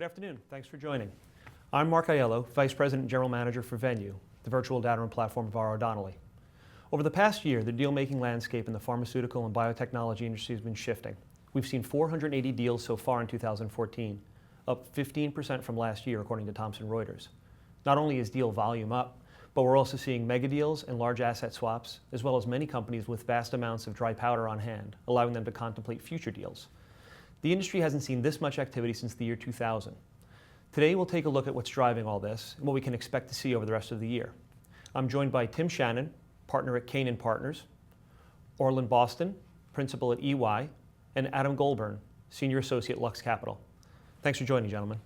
afternoon. Thanks for joining. I'm Mark Aiello, Vice President and General Manager for Venue, the virtual data room platform of R.R. Donnelley. Over the past year, the deal-making landscape in the pharmaceutical and biotechnology industry has been shifting. We've seen 480 deals so far in 2014, up 15% from last year, according to Thomson Reuters. Not only is deal volume up, but we're also seeing mega deals and large asset swaps, as well as many companies with vast amounts of dry powder on hand, allowing them to contemplate future deals. The industry hasn't seen this much activity since the year 2000. Today, we'll take a look at what's driving all this and what we can expect to see over the rest of the year. I'm joined by Tim Shannon, partner at Kane & Partners, Orlin Boston, principal at EY, and Adam Goldburn, senior associate at Lux Capital. Thanks for joining, gentlemen.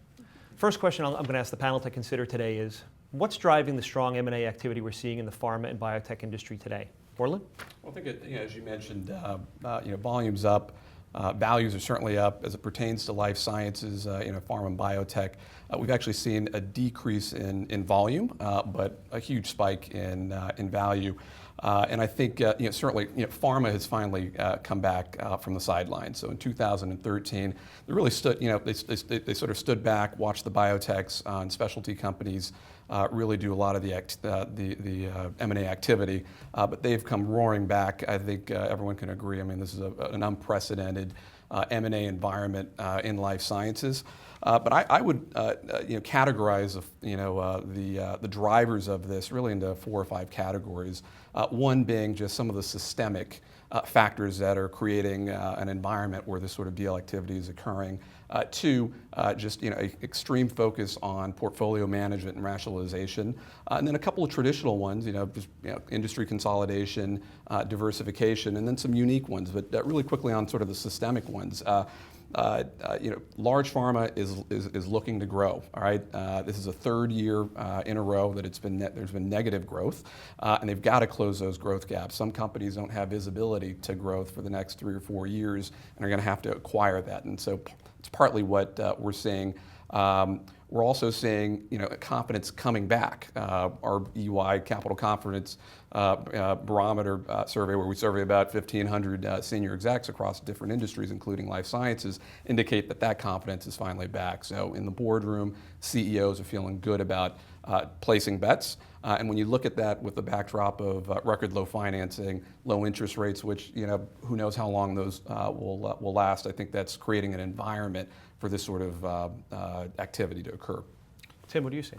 First question I'm going to ask the panel to consider today is, what's driving the strong M&A activity we're seeing in the pharma and biotech industry today? Orlin? Well, I think, as you mentioned, volume's up. Values are certainly up as it pertains to life sciences, pharma and biotech. We've actually seen a decrease in volume, but a huge spike in value. And I think certainly pharma has finally come back from the sidelines. So in 2013, they really stood, they sort of stood back, watched the biotechs and specialty companies really do a lot of the M&A activity, but they've come roaring back. I think everyone can agree. I mean, this is an unprecedented M&A environment in life sciences. But I would categorize the drivers of this really into 4 or 5 categories. One being just some of the systemic factors that are creating an environment where this sort of deal activity is occurring. 2, just extreme focus on portfolio management and rationalization, and then a couple of traditional ones, industry consolidation, diversification, and then some unique ones. But really quickly on sort of the systemic ones. Large pharma is looking to grow. All right, this is a 3rd year in a row that there's been negative growth, and they've got to close those growth gaps. Some companies don't have visibility to growth for the next 3 or 4 years, and are going to have to acquire that. And so it's partly what we're seeing. We're also seeing confidence coming back. Our EY Capital Confidence Barometer survey, where we survey about 1,500 senior execs across different industries, including life sciences, indicate that confidence is finally back. So in the boardroom, CEOs are feeling good about placing bets. And when you look at that with the backdrop of record low financing, low interest rates, which who knows how long those will last, I think that's creating an environment for this sort of activity to occur. Tim, what do you see?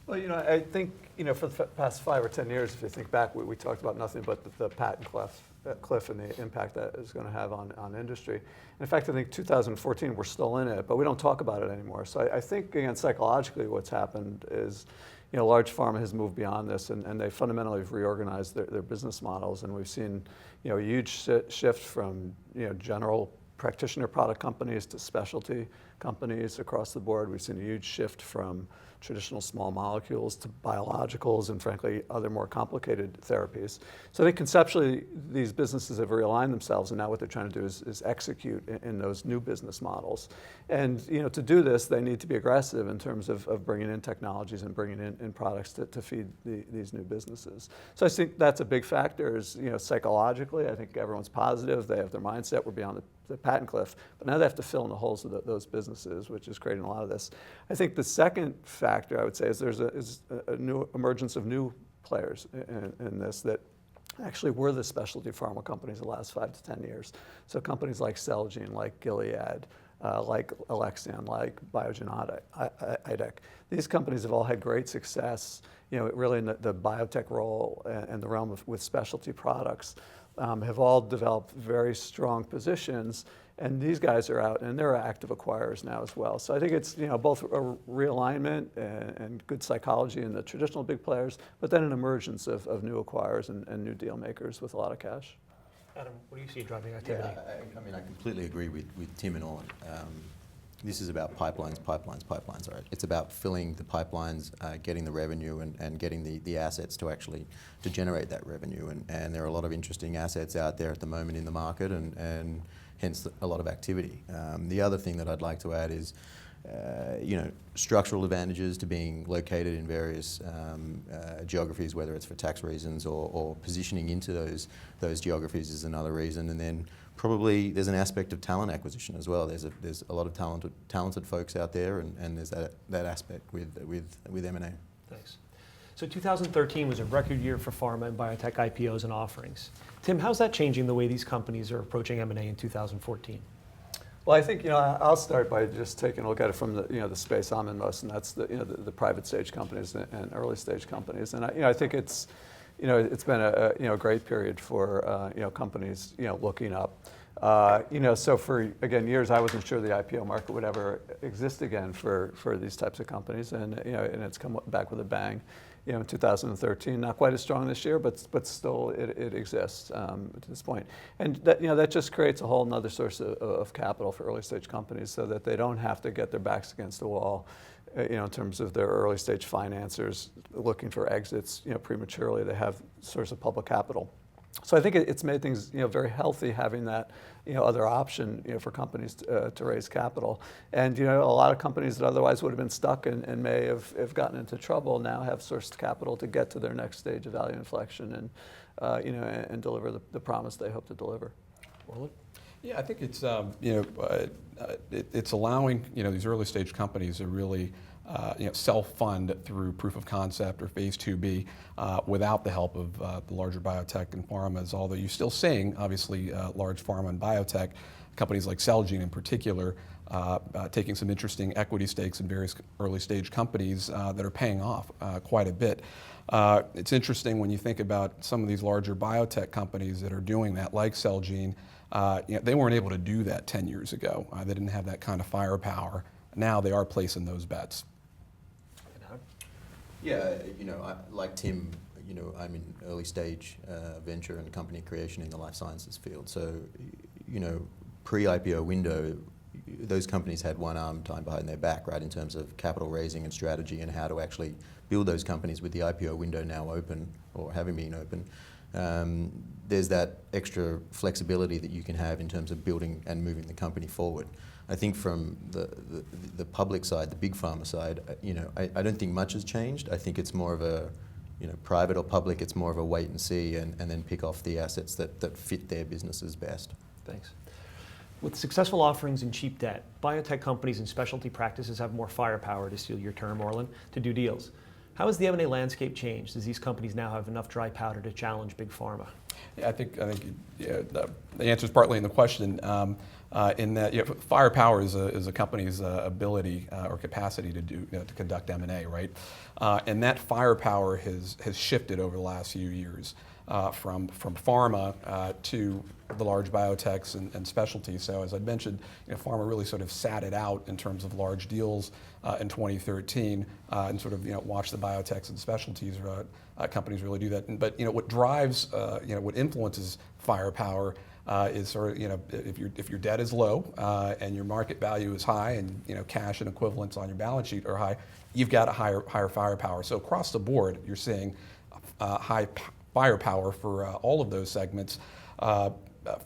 Well, I think, for the past 5 or 10 years, if you think back, we talked about nothing but the patent cliff and the impact that is going to have on industry. And in fact, I think 2014, we're still in it, but we don't talk about it anymore. So I think, again, psychologically what's happened is, large pharma has moved beyond this, and they fundamentally have reorganized their business models. And we've seen, a huge shift from, general practitioner product companies to specialty companies across the board. We've seen a huge shift from traditional small molecules to biologicals and, frankly, other more complicated therapies. So I think conceptually these businesses have realigned themselves, and now what they're trying to do is execute in those new business models. And to do this, they need to be aggressive in terms of bringing in technologies and bringing in products to feed these new businesses. So I think that's a big factor. Is psychologically, I think everyone's positive. They have their mindset. We're beyond the patent cliff, but now they have to fill in the holes of those businesses, which is creating a lot of this. I think the second factor I would say is there's a new emergence of new players in this that actually were the specialty pharma companies the last 5 to 10 years. So companies like Celgene, like Gilead, like Alexion, like Biogen IDEC. These companies have all had great success, really in the biotech role and the realm with specialty products. Have all developed very strong positions, and these guys are out and they're active acquirers now as well. So I think it's both a realignment and good psychology in the traditional big players, but then an emergence of new acquirers and new deal makers with a lot of cash. Adam, what do you see driving activity? Yeah, I completely agree with Tim and Orlin. This is about pipelines, right? It's about filling the pipelines, getting the revenue and getting the assets to generate that revenue. And there are a lot of interesting assets out there at the moment in the market and hence a lot of activity. The other thing that I'd like to add is, structural advantages to being located in various geographies, whether it's for tax reasons or positioning into those geographies is another reason. And then probably there's an aspect of talent acquisition as well. There's a lot of talented folks out there, and there's that aspect with M&A. Thanks. So 2013 was a record year for pharma and biotech IPOs and offerings. Tim, how's that changing the way these companies are approaching M&A in 2014? Well, I think I'll start by just taking a look at it from the space I'm in most, and that's the private stage companies and early stage companies. And I think it's been a great period for companies looking up. So for years I wasn't sure the IPO market would ever exist again for these types of companies, and and it's come back with a bang. In 2013, not quite as strong this year, but still it exists to this point. And that just creates a whole nother source of capital for early stage companies, so that they don't have to get their backs against the wall, in terms of their early stage financiers looking for exits, prematurely. They have source of public capital. So I think it's made things very healthy, having that other option for companies to raise capital. And a lot of companies that otherwise would have been stuck and may have gotten into trouble now have sourced capital to get to their next stage of value inflection and deliver the promise they hope to deliver. Orland? Yeah, I think it's it's allowing these early stage companies to really self-fund through proof of concept or phase 2B without the help of the larger biotech and pharmas, although you're still seeing, obviously, large pharma and biotech, companies like Celgene in particular, taking some interesting equity stakes in various early stage companies that are paying off quite a bit. It's interesting when you think about some of these larger biotech companies that are doing that, like Celgene. They weren't able to do that 10 years ago. They didn't have that kind of firepower. Now they are placing those bets. Yeah, like Tim, I'm in early stage venture and company creation in the life sciences field. So, pre-IPO window, those companies had one arm tied behind their back, right, in terms of capital raising and strategy and how to actually build those companies. With the IPO window now open, or having been open, there's that extra flexibility that you can have in terms of building and moving the company forward. I think from the public side, the big pharma side, I don't think much has changed. I think it's more of a, private or public, it's more of a wait and see, and then pick off the assets that fit their businesses best. Thanks. With successful offerings and cheap debt, biotech companies and specialty practices have more firepower, to steal your term, Orland, to do deals. How has the M&A landscape changed, as these companies now have enough dry powder to challenge big pharma? Yeah, I think the answer is partly in the question. In that firepower is a company's ability or capacity to to conduct M&A, right? And that firepower has shifted over the last few years from pharma to the large biotechs and specialties. So as I mentioned, pharma really sort of sat it out in terms of large deals in 2013 and sort of watched the biotechs and specialties companies really do that. But what drives what influences firepower is sort of if your debt is low and your market value is high, and cash and equivalents on your balance sheet are high, you've got a higher firepower. So across the board, you're seeing high firepower for all of those segments.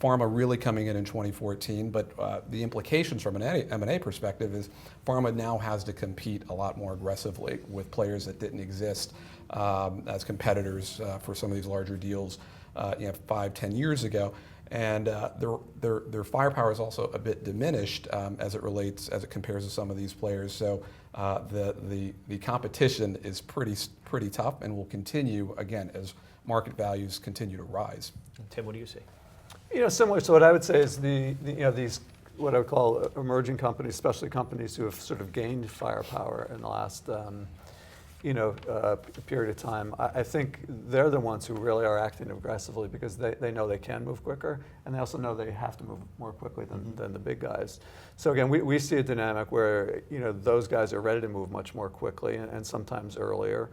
Pharma really coming in 2014, but the implications from an M&A perspective is pharma now has to compete a lot more aggressively with players that didn't exist as competitors for some of these larger deals 5-10 years ago. And their firepower is also a bit diminished as it compares to some of these players. So the competition is pretty tough and will continue again as market values continue to rise. Tim, what do you see? Similar to what I would say is these what I would call emerging companies, especially companies who have sort of gained firepower in the last period of time. I think they're the ones who really are acting aggressively because they know they can move quicker, and they also know they have to move more quickly than the big guys. So again, we see a dynamic where those guys are ready to move much more quickly and sometimes earlier.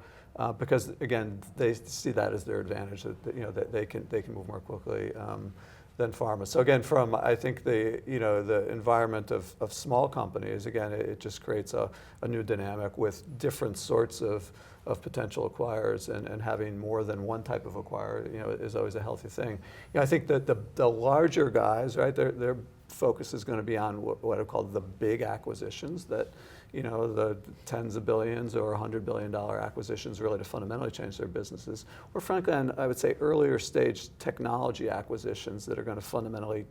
Because again, they see that as their advantage, that they can move more quickly than pharma. So again, from I think the environment of small companies, again, it just creates a new dynamic with different sorts of of potential acquirers, and having more than one type of acquirer, is always a healthy thing. I think that the larger guys, right, their focus is going to be on what are called the big acquisitions that, the tens of billions or $100 billion acquisitions really to fundamentally change their businesses. Or frankly, I would say earlier stage technology acquisitions that are going to fundamentally,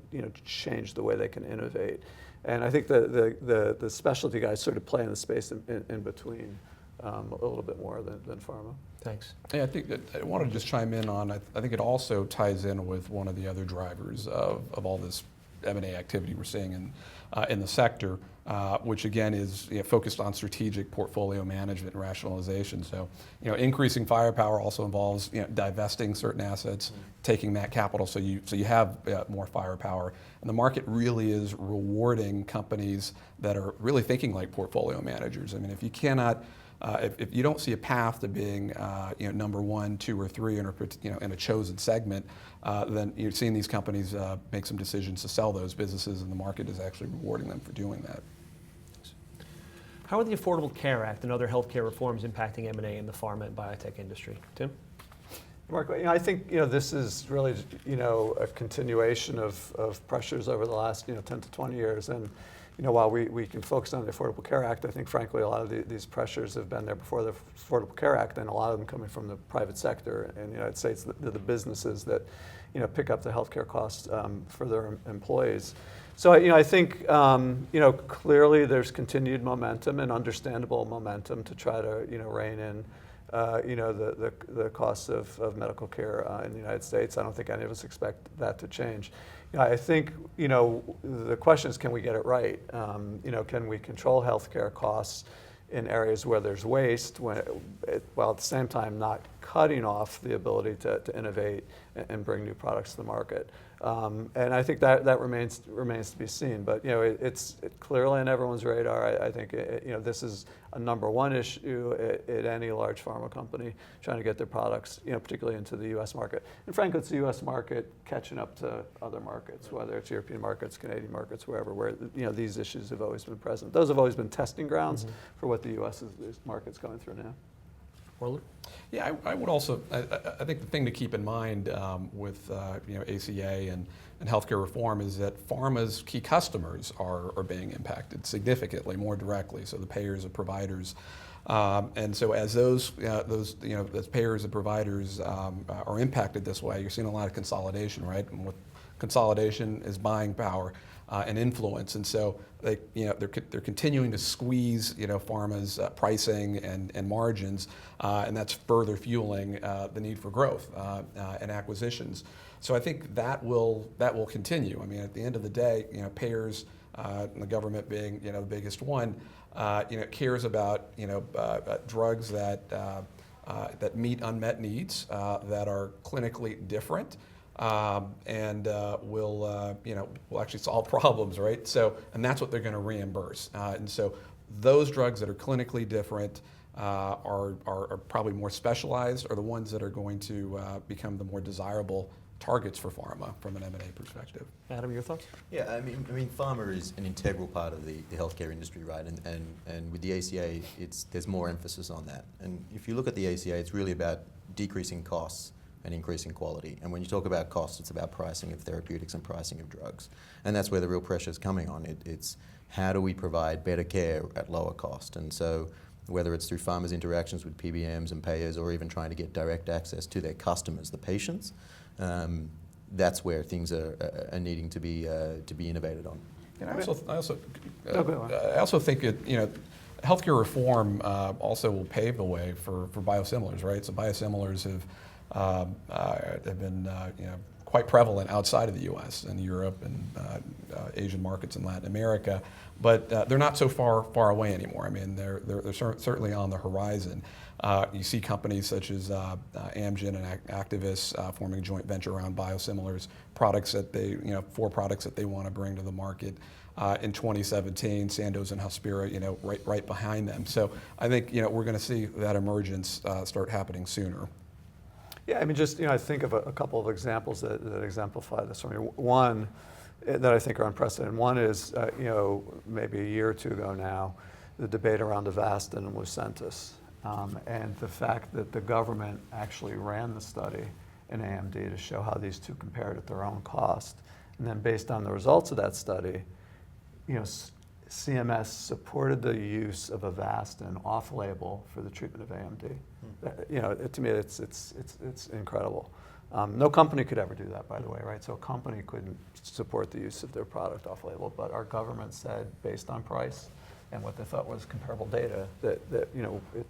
change the way they can innovate. And I think the specialty guys sort of play in the space in between a little bit more than pharma. Thanks. Yeah, I think that I want to just chime in on, I think it also ties in with one of the other drivers of all this M&A activity we're seeing in the sector, which again is focused on strategic portfolio management and rationalization. So, increasing firepower also involves divesting certain assets, taking that capital so you have more firepower. And the market really is rewarding companies that are really thinking like portfolio managers. I mean, if you cannot if you don't see a path to being number 1, 2, or 3 in a chosen segment, then you're seeing these companies make some decisions to sell those businesses, and the market is actually rewarding them for doing that. How are the Affordable Care Act and other healthcare reforms impacting M&A in the pharma and biotech industry? Tim? Mark, I think this is really a continuation of pressures over the last 10 to 20 years, and while we can focus on the Affordable Care Act, I think frankly a lot of these pressures have been there before the Affordable Care Act, and a lot of them coming from the private sector in the United States, the businesses that pick up the healthcare costs for their employees. So I think clearly there's continued momentum and understandable momentum to try to rein in the costs of medical care in the United States. I don't think any of us expect that to change. I think the question is, can we get it right? Can we control healthcare costs in areas where there's waste, while at the same time not cutting off the ability to innovate and bring new products to the market? And I think that remains to be seen. But it's clearly on everyone's radar. I think this is a number one issue at any large pharma company trying to get their products, particularly into the U.S. market. And frankly, it's the U.S. market catching up to other markets, whether it's European markets, Canadian markets, wherever, where these issues have always been present. Those have always been testing grounds for what the U.S. market's going through now. Orland? Yeah, I would also, I think the thing to keep in mind with ACA and healthcare reform is that pharma's key customers are being impacted significantly more directly, so the payers and providers. And so as those payers and providers are impacted this way, you're seeing a lot of consolidation, right? And with consolidation is buying power and influence, and so they're continuing to squeeze pharma's pricing and margins, and that's further fueling the need for growth and acquisitions. So I think that will continue. I mean, at the end of the day, payers, and the government being the biggest one, cares about drugs that meet unmet needs, that are clinically different. And will actually solve problems, right? So, and that's what they're going to reimburse. And so, those drugs that are clinically different are probably more specialized, are the ones that are going to become the more desirable targets for pharma from an M&A perspective. Adam, your thoughts? Yeah, I mean, pharma is an integral part of the healthcare industry, right? And with the ACA, there's more emphasis on that. And if you look at the ACA, it's really about decreasing costs and increasing quality. And when you talk about cost, it's about pricing of therapeutics and pricing of drugs. And that's where the real pressure is coming on. It's how do we provide better care at lower cost? And so whether it's through pharma's interactions with PBMs and payers, or even trying to get direct access to their customers, the patients, that's where things are needing to be innovated on. And I also think healthcare reform also will pave the way for biosimilars, right? So biosimilars have been quite prevalent outside of the U.S. and Europe and Asian markets and Latin America, but they're not so far away anymore. I mean, they're certainly on the horizon. You see companies such as Amgen and Actavis forming a joint venture around biosimilars, products that four products that they want to bring to the market. In 2017, Sandoz and Hospira, right behind them. So I think we're going to see that emergence start happening sooner. Yeah, I mean, just I think of a couple of examples that exemplify this for me. One that I think are unprecedented. One is maybe a year or two ago now, the debate around Avastin and Lucentis. And the fact that the government actually ran the study in AMD to show how these two compared at their own cost. And then based on the results of that study, CMS supported the use of Avastin off-label for the treatment of AMD. To me, it's incredible. No company could ever do that, by the way, right? So a company couldn't support the use of their product off-label, but our government said, based on price and what they thought was comparable data, that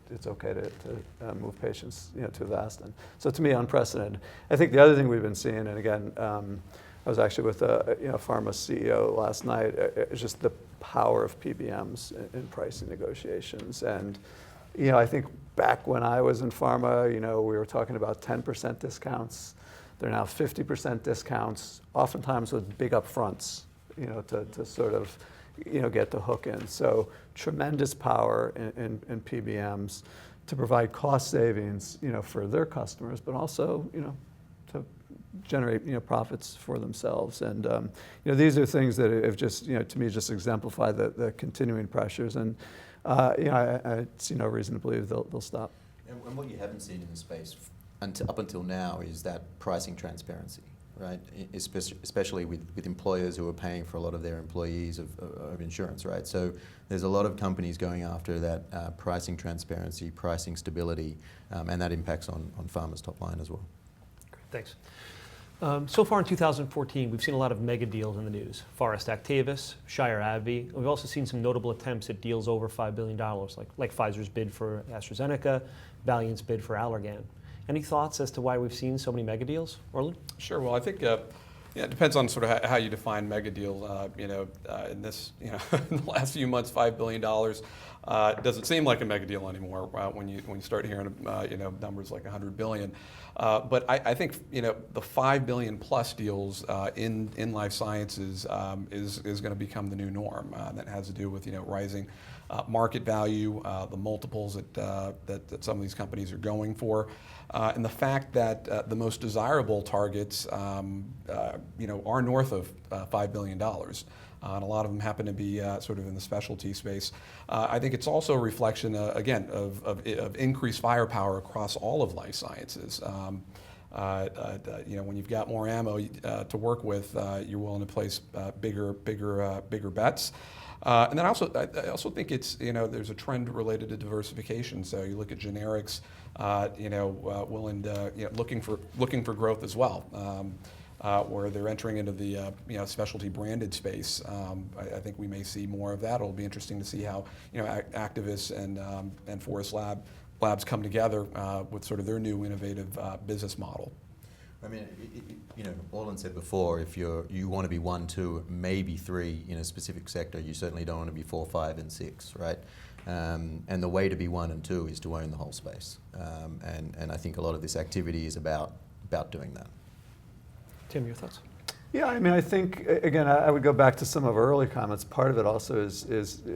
it's okay to move patients to Avastin. So to me, unprecedented. I think the other thing we've been seeing, and again, I was actually with a pharma CEO last night, is just the power of PBMs in pricing negotiations. And I think back when I was in pharma, we were talking about 10% discounts. They're now 50% discounts, oftentimes with big upfronts, to sort of get the hook in. So tremendous power in PBMs to provide cost savings, for their customers, but also, to generate, profits for themselves. And, these are things that have just, to me, just exemplify the continuing pressures. And, I see no reason to believe they'll stop. And what you haven't seen in the space up until now is that pricing transparency, right? Especially with employers who are paying for a lot of their employees of insurance, right? So there's a lot of companies going after that pricing transparency, pricing stability, and that impacts on pharma's top line as well. Great, thanks. So far in 2014, we've seen a lot of mega deals in the news. Forest Actavis, Shire AbbVie. We've also seen some notable attempts at deals over $5 billion, like Pfizer's bid for AstraZeneca, Valiant's bid for Allergan. Any thoughts as to why we've seen so many mega deals, Orland? Sure. Well, I think it depends on sort of how you define mega deal. In this, in the last few months, $5 billion doesn't seem like a mega deal anymore when you start hearing numbers like 100 billion. But I think the 5 billion plus deals in life sciences is going to become the new norm. That has to do with rising market value, the multiples that some of these companies are going for. And the fact that the most desirable targets, are north of $5 billion, and a lot of them happen to be sort of in the specialty space. I think it's also a reflection, again, of increased firepower across all of life sciences. When you've got more ammo to work with, you're willing to place bigger bets. And then I also think it's there's a trend related to diversification. So you look at generics, willing to looking for growth as well, where they're entering into the specialty branded space. I think we may see more of that. It'll be interesting to see how Actavis and Forest Labs come together with sort of their new innovative business model. I mean, Orland said before, if you want to be 1, 2, maybe 3 in a specific sector, you certainly don't want to be 4, 5, and 6, right? And the way to be 1 and 2 is to own the whole space. And I think a lot of this activity is about doing that. Tim, your thoughts? Yeah, I mean, I think, again, I would go back to some of our early comments. Part of it also is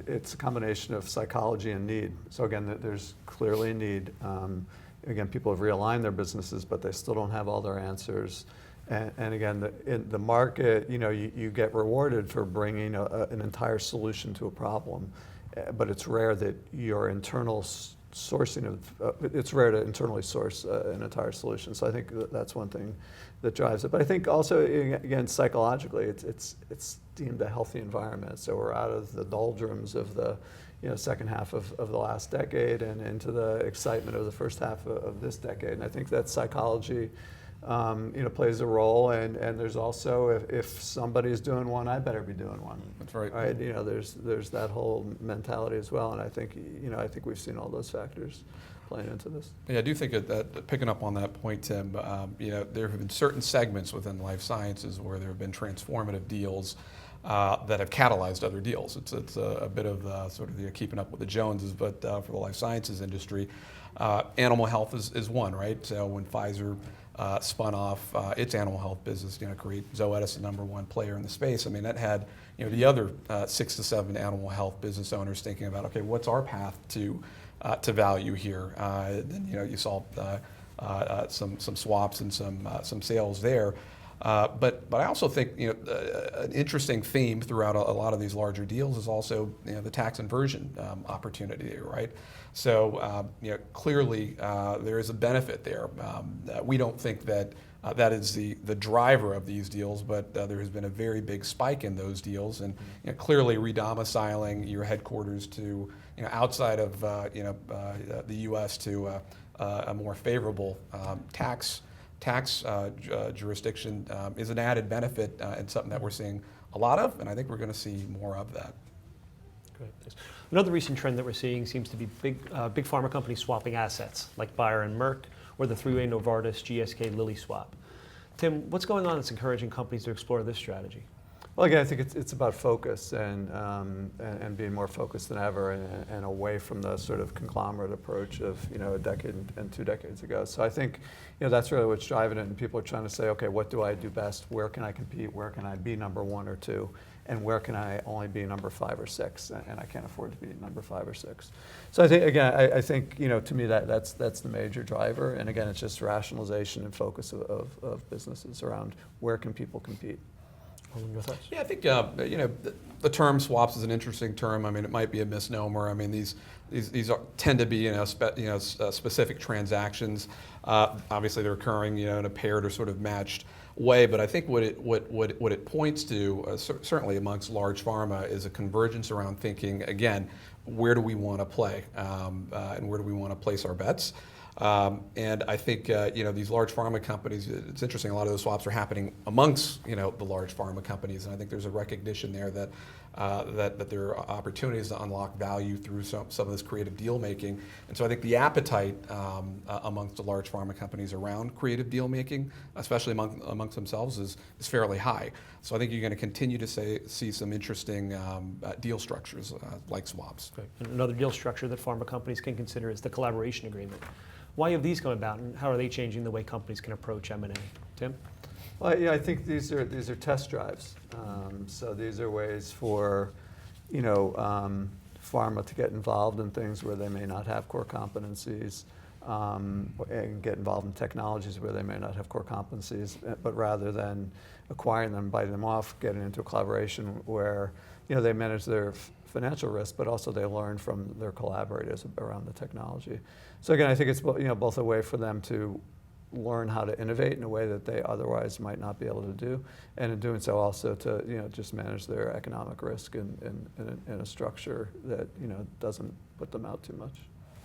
it's a combination of psychology and need. So again, there's clearly a need. Again, people have realigned their businesses, but they still don't have all their answers. And again, in the market, you get rewarded for bringing an entire solution to a problem. But it's rare that your internal sourcing it's rare to internally source an entire solution. So I think that's one thing that drives it. But I think also, again, psychologically, it's deemed a healthy environment. So we're out of the doldrums of the second half of the last decade and into the excitement of the first half of this decade. And I think that psychology plays a role. And there's also, if somebody's doing one, I better be doing one. That's right. Right. There's that whole mentality as well. And I think we've seen all those factors playing into this. Yeah, I do think that picking up on that point, Tim, there have been certain segments within life sciences where there have been transformative deals that have catalyzed other deals. It's a bit of sort of the keeping up with the Joneses, but for the life sciences industry, animal health is one, right? So when Pfizer spun off its animal health business, create Zoetis, the #1 player in the space. I mean, that had the other 6 to 7 animal health business owners thinking about, okay, what's our path to value here? Then you saw some swaps and some sales there. But I also think an interesting theme throughout a lot of these larger deals is also the tax inversion opportunity, right? So clearly there is a benefit there. We don't think that that is the driver of these deals, but there has been a very big spike in those deals, and clearly redomiciling your headquarters to outside of the U.S. to a more favorable tax jurisdiction is an added benefit and something that we're seeing a lot of, and I think we're going to see more of that. Great, thanks. Another recent trend that we're seeing seems to be big pharma companies swapping assets, like Bayer and Merck, or the three-way Novartis GSK Lilly swap. Tim, what's going on that's encouraging companies to explore this strategy? Well, again, I think it's about focus and being more focused than ever, and away from the sort of conglomerate approach of a decade and 2 decades ago. So I think that's really what's driving it, and people are trying to say, okay, what do I do best? Where can I compete? Where can I be number 1 or 2? And where can I only be number 5 or 6? And I can't afford to be number 5 or 6. So I think, again, I think to me that's the major driver. And again, it's just rationalization and focus of businesses around where can people compete. Yeah, I think the term swaps is an interesting term. I mean, it might be a misnomer. I mean, these tend to be specific transactions. Obviously, they're occurring in a paired or sort of matched way. But I think what it points to, certainly amongst large pharma, is a convergence around thinking, again, where do we want to play and where do we want to place our bets. And I think these large pharma companies, it's interesting, a lot of those swaps are happening amongst the large pharma companies, and I think there's a recognition there that that there are opportunities to unlock value through some of this creative deal making. And so I think the appetite amongst the large pharma companies around creative deal making, especially amongst themselves, is fairly high. So I think you're going to continue to see some interesting deal structures like swaps. Okay. And another deal structure that pharma companies can consider is the collaboration agreement. Why have these come about, and how are they changing the way companies can approach M&A? Tim? Well, yeah, I think these are test drives. So these are ways for pharma to get involved in things where they may not have core competencies, and get involved in technologies where they may not have core competencies. But rather than acquiring them, biting them off, getting into a collaboration where they manage their financial risk, but also they learn from their collaborators around the technology. So again, I think it's both a way for them to learn how to innovate in a way that they otherwise might not be able to do, and in doing so also to just manage their economic risk in a structure that doesn't put them out too much.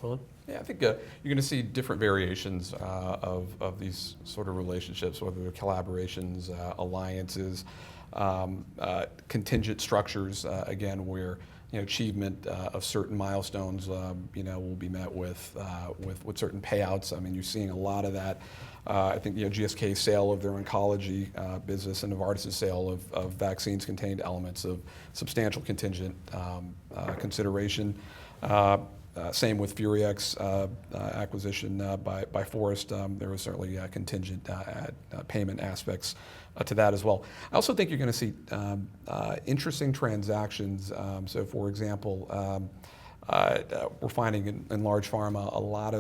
Roland? Yeah, I think you're going to see different variations of these sort of relationships, whether they're collaborations, alliances, contingent structures, again, where achievement of certain milestones, will be met with certain payouts. I mean, you're seeing a lot of that. I think GSK's sale of their oncology business and Novartis' sale of vaccines contained elements of substantial contingent consideration. Same with Furiex acquisition by Forest. There was certainly contingent payment aspects to that as well. I also think you're going to see interesting transactions. So, for example, we're finding in large pharma a lot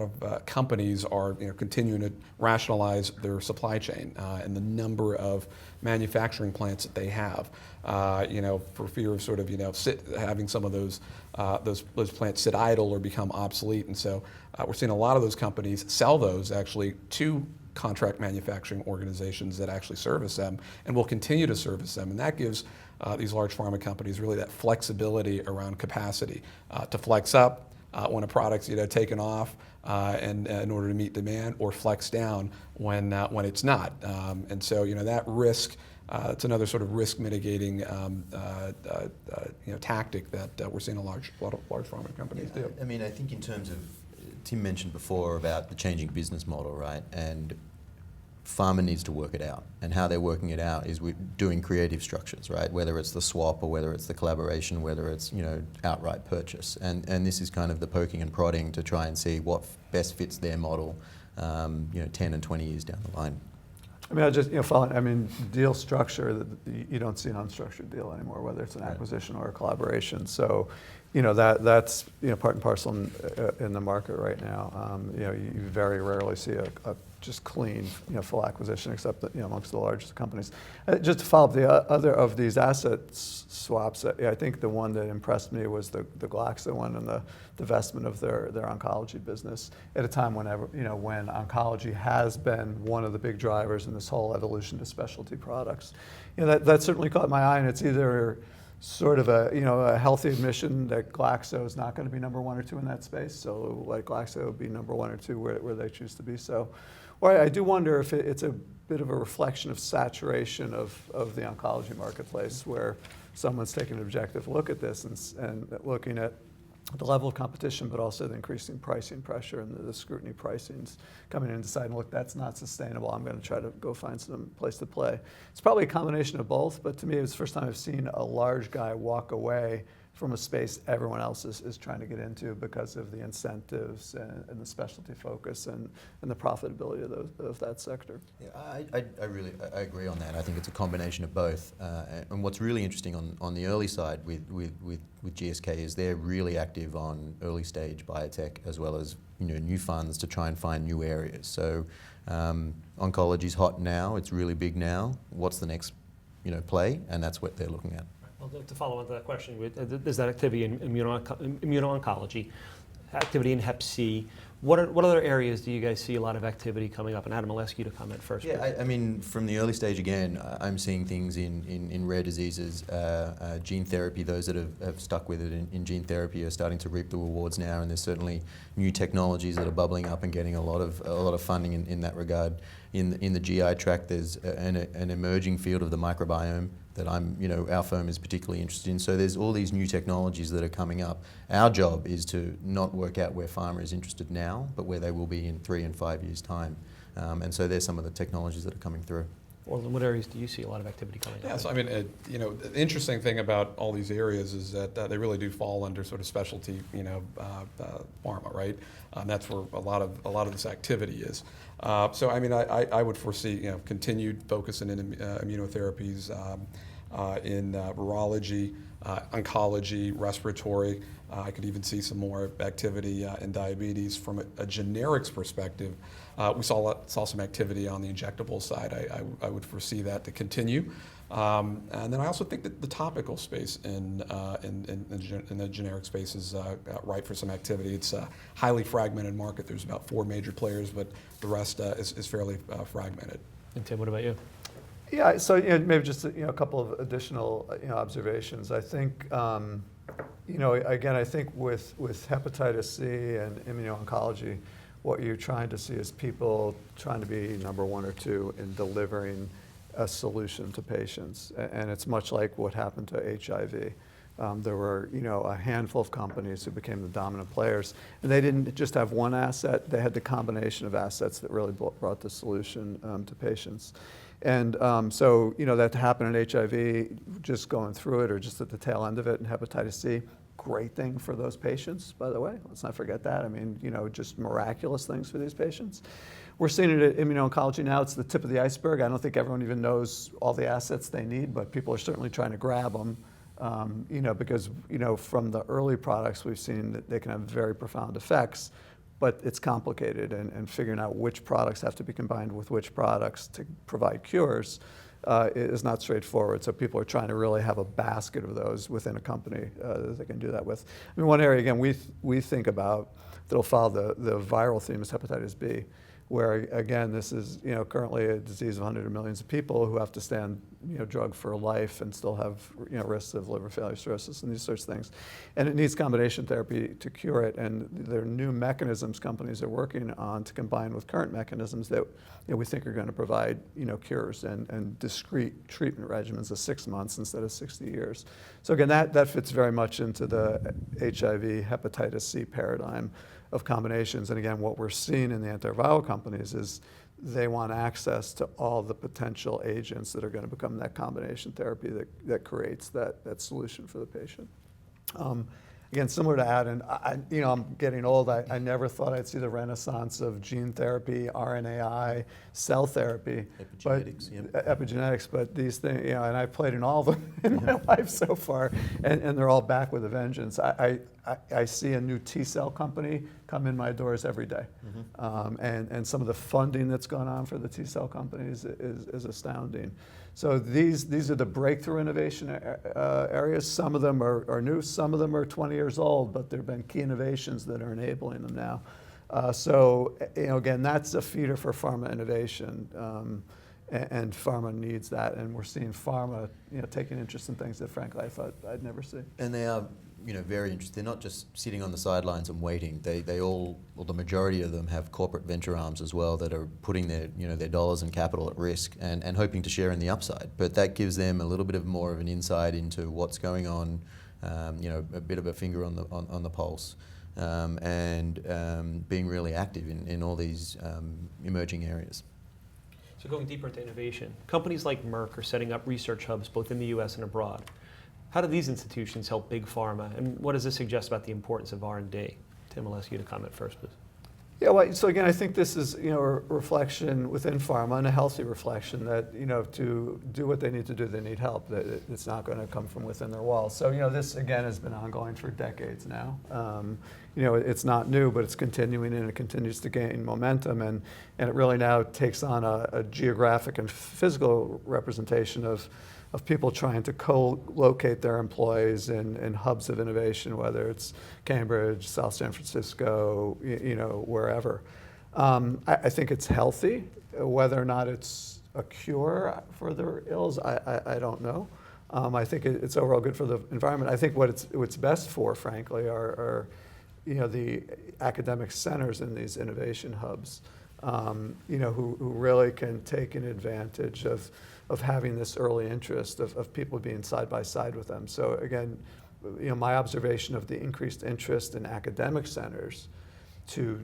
of companies are continuing to rationalize their supply chain and the number of manufacturing plants that they have. For fear of sort of having some of those plants sit idle or become obsolete, and so we're seeing a lot of those companies sell those actually to contract manufacturing organizations that actually service them and will continue to service them, and that gives these large pharma companies really that flexibility around capacity to flex up when a product's taken off and in order to meet demand, or flex down when it's not. And so that risk, it's another sort of risk mitigating tactic that we're seeing a lot of large pharma companies do. I mean, I think in terms of, Tim mentioned before about the changing business model, right? And pharma needs to work it out, and how they're working it out is with doing creative structures, right? Whether it's the swap or whether it's the collaboration, whether it's outright purchase, and this is kind of the poking and prodding to try and see what best fits their model, 10 and 20 years down the line. I mean, I just following. I mean, deal structure, you don't see an unstructured deal anymore, whether it's an acquisition or a collaboration. So, that's part and parcel in the market right now. You very rarely see a just clean, full acquisition, except that, amongst the largest companies. Just to follow up, the other of these asset swaps, I think the one that impressed me was the Glaxo one and the divestment of their oncology business at a time when oncology has been one of the big drivers in this whole evolution to specialty products. That certainly caught my eye, and it's either sort of a healthy admission that Glaxo is not going to be number 1 or 2 in that space. So let Glaxo be number 1 or 2 where they choose to be. So, or I do wonder if it's a bit of a reflection of saturation of the oncology marketplace, where someone's taking an objective look at this and looking at the level of competition, but also the increasing pricing pressure and the scrutiny pricings coming in and deciding, look, that's not sustainable. I'm going to try to go find some place to play. It's probably a combination of both, but to me, it was the first time I've seen a large guy walk away from a space everyone else is trying to get into because of the incentives and the specialty focus and the profitability of that sector. Yeah, I agree on that. I think it's a combination of both. And what's really interesting on the early side with GSK is they're really active on early stage biotech as well as new funds to try and find new areas. So oncology's hot now. It's really big now. What's the next play? And that's what they're looking at. Well, to follow on to that question, there's that activity in immuno-oncology, activity in Hep C. What other areas do you guys see a lot of activity coming up? And Adam, I'll ask you to comment first. Yeah, I mean, from the early stage again, I'm seeing things in rare diseases, gene therapy. Those that have stuck with it in gene therapy are starting to reap the rewards now, and there's certainly new technologies that are bubbling up and getting a lot of funding in that regard. In the GI tract, there's an emerging field of the microbiome that our firm is particularly interested in. So there's all these new technologies that are coming up. Our job is to not work out where pharma is interested now, but where they will be in 3 and 5 years' time. And so there's some of the technologies that are coming through. Well, in what areas do you see a lot of activity coming up? Yeah, so I mean, the interesting thing about all these areas is that they really do fall under sort of specialty, pharma, right? That's where a lot of this activity is. So I mean, I would foresee continued focus in immunotherapies, in virology, oncology, respiratory. I could even see some more activity in diabetes. From a generics perspective, we saw some activity on the injectable side. I would foresee that to continue. And then I also think that the topical space in the generic space is ripe for some activity. It's a highly fragmented market. There's about 4 major players, but the rest is fairly fragmented. And Tim, what about you? Yeah, so maybe just a couple of additional observations. I think again, I think with hepatitis C and immuno-oncology, what you're trying to see is people trying to be number 1 or 2 in delivering a solution to patients, and it's much like what happened to HIV. There were a handful of companies who became the dominant players, and they didn't just have one asset; they had the combination of assets that really brought the solution to patients. And so that happened in HIV, just going through it, or just at the tail end of it in hepatitis C. Great thing for those patients, by the way. Let's not forget that. I mean, just miraculous things for these patients. We're seeing it at immuno-oncology now. It's the tip of the iceberg. I don't think everyone even knows all the assets they need, but people are certainly trying to grab them, because from the early products we've seen that they can have very profound effects, but it's complicated, and figuring out which products have to be combined with which products to provide cures is not straightforward. So people are trying to really have a basket of those within a company that they can do that with. I mean, one area, again, we think about that'll follow the viral theme is hepatitis B, where, again, this is currently a disease of hundreds of millions of people who have to stay on drug for life and still have risks of liver failure, cirrhosis, and these sorts of things. And it needs combination therapy to cure it. And there are new mechanisms companies are working on to combine with current mechanisms that we think are going to provide cures and discrete treatment regimens of 6 months instead of 60 years. So again, that fits very much into the HIV, hepatitis C paradigm of combinations. And again, what we're seeing in the antiviral companies is they want access to all the potential agents that are going to become that combination therapy that creates that solution for the patient. again, similar to Adam, I'm getting old. I never thought I'd see the renaissance of gene therapy, RNAi, cell therapy, Epigenetics, but epigenetics. But these things, and I've played in all of them in my life so far, and they're all back with a vengeance. I see a new T-cell company come in my doors every day, and some of the funding that's gone on for the T-cell companies is astounding. So these are the breakthrough innovation areas. Some of them are new, some of them are 20 years old, but there have been key innovations that are enabling them now. So again, that's a feeder for pharma innovation, and pharma needs that. And we're seeing pharma taking interest in things that frankly I thought I'd never see. And they are very interested. They're not just sitting on the sidelines and waiting. They all, or the majority of them, have corporate venture arms as well that are putting their their dollars and capital at risk and hoping to share in the upside. But that gives them a little bit more of an insight into what's going on, a bit of a finger on the pulse, and being really active in all these emerging areas. So going deeper into innovation, companies like Merck are setting up research hubs both in the U.S. and abroad. How do these institutions help big pharma, and what does this suggest about the importance of R&D? Tim, I'll ask you to comment first, please. Yeah, well, so again, I think this is a reflection within pharma, and a healthy reflection that to do what they need to do, they need help. That it's not going to come from within their walls. So this again has been ongoing for decades now. It's not new, but it's continuing, and it continues to gain momentum, and it really now takes on a geographic and physical representation of people trying to co-locate their employees in hubs of innovation, whether it's Cambridge, South San Francisco, wherever. I think it's healthy. Whether or not it's a cure for their ills, I don't know. I think it's overall good for the environment. I think what's best for, frankly, are the academic centers in these innovation hubs, who really can take an advantage of having this early interest of people being side by side with them. So again, my observation of the increased interest in academic centers to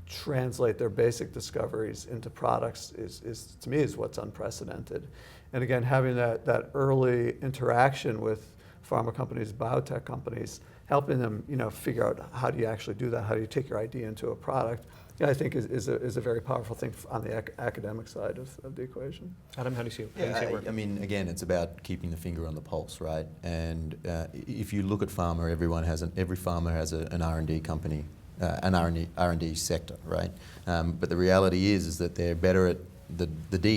translate their basic discoveries into products is to me is what's unprecedented. And again, having that early interaction with pharma companies, biotech companies, helping them figure out how do you actually do that, how do you take your idea into a product, I think is a very powerful thing on the academic side of the equation. Adam, how do you see it? Yeah, I mean, again, it's about keeping the finger on the pulse, right? And if you look at pharma, every pharma has an R&D company, an R&D sector, right? But the reality is that they're better at the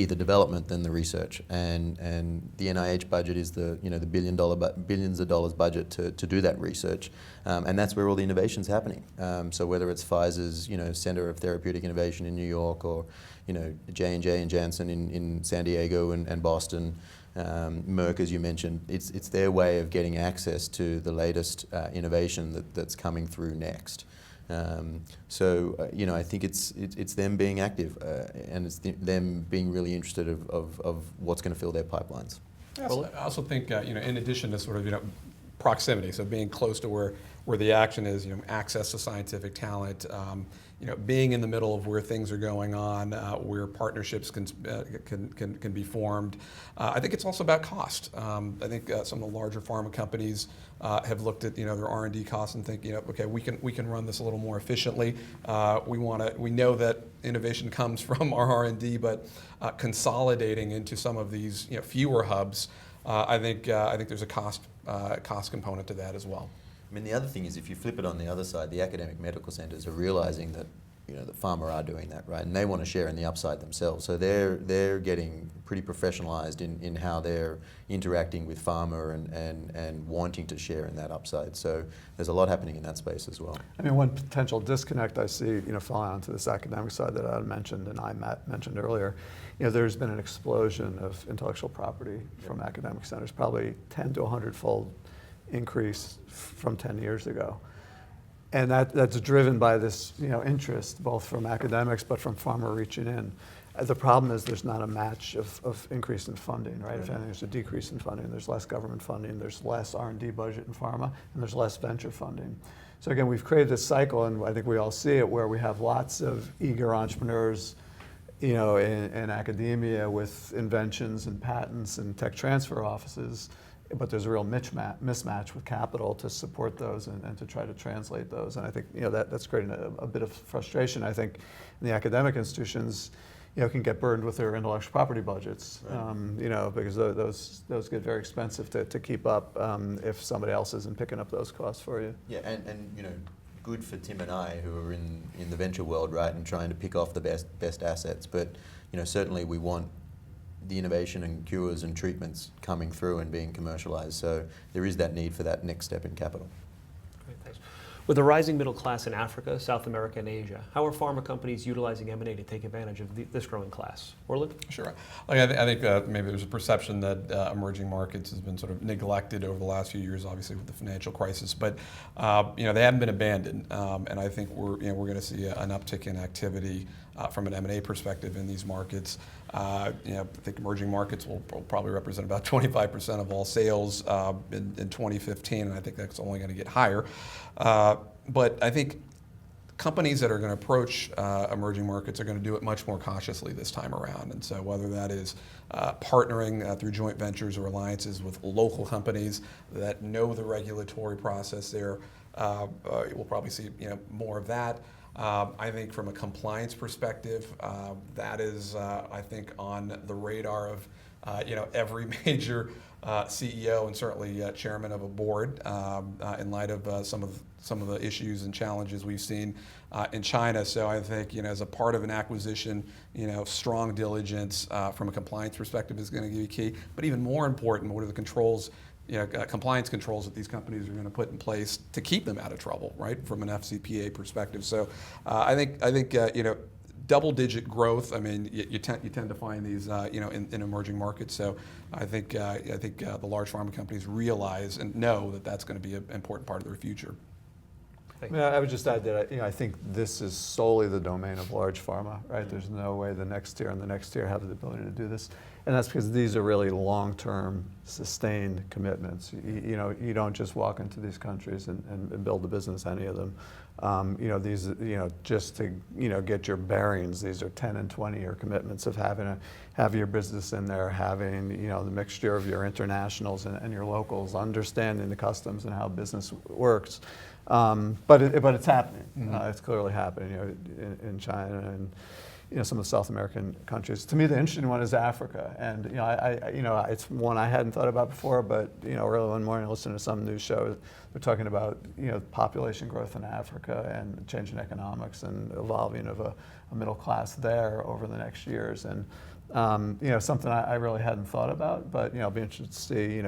development than the research, and the NIH budget is the billions of dollars budget to do that research, and that's where all the innovation's happening. So whether it's Pfizer's Center of Therapeutic Innovation in New York, or J&J and Janssen in San Diego and Boston, Merck, as you mentioned, it's their way of getting access to the latest innovation that's coming through next. I think it's them being active, and it's them being really interested of what's going to fill their pipelines. I also think in addition to sort of proximity, so being close to where the action is, access to scientific talent, being in the middle of where things are going on, where partnerships can be formed. I think it's also about cost. I think some of the larger pharma companies have looked at their R&D costs and think okay, we can run this a little more efficiently. We know that innovation comes from our R&D, but consolidating into some of these fewer hubs, I think there's a cost component to that as well. I mean, the other thing is, if you flip it on the other side, the academic medical centers are realizing that that pharma are doing that, right? And they want to share in the upside themselves. So they're getting pretty professionalized in how they're interacting with pharma and wanting to share in that upside. So there's a lot happening in that space as well. I mean, one potential disconnect I see, falling onto this academic side that I mentioned and mentioned earlier, there's been an explosion of intellectual property from academic centers, probably 10 to 100-fold increase from 10 years ago. And that's driven by this interest, both from academics but from pharma reaching in. The problem is there's not a match of increase in funding, right? If anything, there's a decrease in funding. There's less government funding, there's less R&D budget in pharma, and there's less venture funding. So again, we've created this cycle, and I think we all see it, where we have lots of eager entrepreneurs in academia with inventions and patents and tech transfer offices, but there's a real mismatch with capital to support those and to try to translate those. And I think that's creating a bit of frustration. I think in the academic institutions, can get burdened with their intellectual property budgets, right. Because those get very expensive to keep up if somebody else isn't picking up those costs for you. Yeah, and good for Tim and I who are in the venture world, right, and trying to pick off the best assets. But certainly we want the innovation and cures and treatments coming through and being commercialized. So there is that need for that next step in capital. Great, thanks. With a rising middle class in Africa, South America, and Asia, how are pharma companies utilizing M&A to take advantage of this growing class? Orland? Sure. I think maybe there's a perception that emerging markets has been sort of neglected over the last few years, obviously with the financial crisis. But they haven't been abandoned, and I think we're going to see an uptick in activity from an M&A perspective in these markets. I think emerging markets will probably represent about 25% of all sales in 2015, and I think that's only going to get higher. But I think companies that are going to approach emerging markets are going to do it much more cautiously this time around. And so whether that is partnering through joint ventures or alliances with local companies that know the regulatory process there, we'll probably see more of that. I think from a compliance perspective, that is, I think, on the radar of every major CEO and certainly chairman of a board in light of some of the issues and challenges we've seen in China. So I think as a part of an acquisition, strong diligence from a compliance perspective is going to be key. But even more important, what are the controls? Compliance controls that these companies are going to put in place to keep them out of trouble, right, from an FCPA perspective. So I think double-digit growth. I mean, you tend to find these in emerging markets. So I think the large pharma companies realize and know that that's going to be an important part of their future. I would just add that I think this is solely the domain of large pharma, right? There's no way the next tier and the next tier have the ability to do this. And that's because these are really long-term, sustained commitments. You don't just walk into these countries and build a business, any of them. These, just to, get your bearings, these are 10 and 20-year commitments of have your business in there, having, the mixture of your internationals and your locals, understanding the customs and how business works. But it's happening. Mm-hmm. It's clearly happening, in China and some of the South American countries. To me, the interesting one is Africa, and it's one I hadn't thought about before. But early one morning, I listened to some news show. They're talking about population growth in Africa and changing economics and evolving of a middle class there over the next years. And something I really hadn't thought about. But I'll be interested to see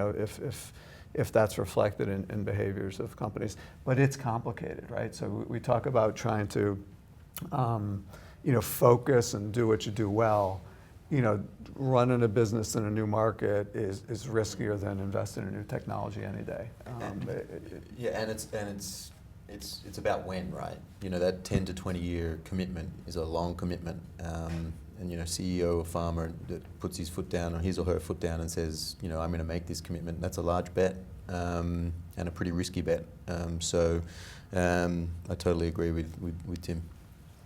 if that's reflected in behaviors of companies. But it's complicated, right? So we talk about trying to focus and do what you do well. Running a business in a new market is riskier than investing in new technology any day. And it's about when, right? That 10 to 20 year commitment is a long commitment. And CEO of pharma that puts his foot down or his or her foot down and says, I'm going to make this commitment. That's a large bet and a pretty risky bet. So I totally agree with Tim.